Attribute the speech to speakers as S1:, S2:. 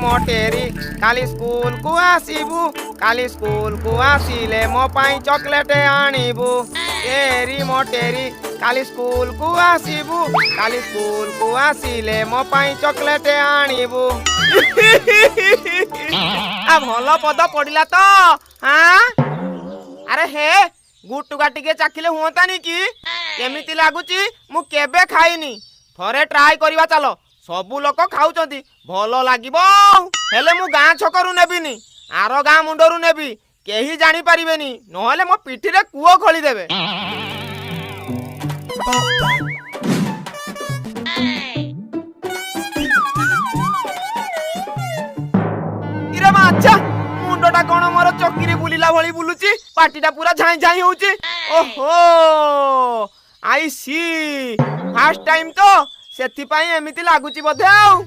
S1: मोटेरी काली school को आसीबू काली school को आसीले मो पाई चॉकलेट आनीबू तेरी मोटेरी काली स्कूल को आसीबू काली स्कूल को आसीले मो पाई चॉकलेट आनीबू आ भलो पद पड़िला तो हाँ अरे हे गुटुका टिके चाखिले हुंतानी कि केमिति लागुची मु केबे खाइनी थरे ट्राई करिवा चलो सबु लोक खाउचंती भलो लागिबो हेले मु गां छकरू नेबिनी आरो गां मुंडरू नेबी केही जानि परिबेनी नहले मो पिठी रे कुओ खोली देबे इरे मा अच्छा मुंडटा कोन मोर चक्की रे बुलिला भली बुलुची पाटीटा पूरा झाई झाई होउची ओहो आई सी फर्स्ट टाइम तो सेथि पाई एमिति लागुची बधे आउ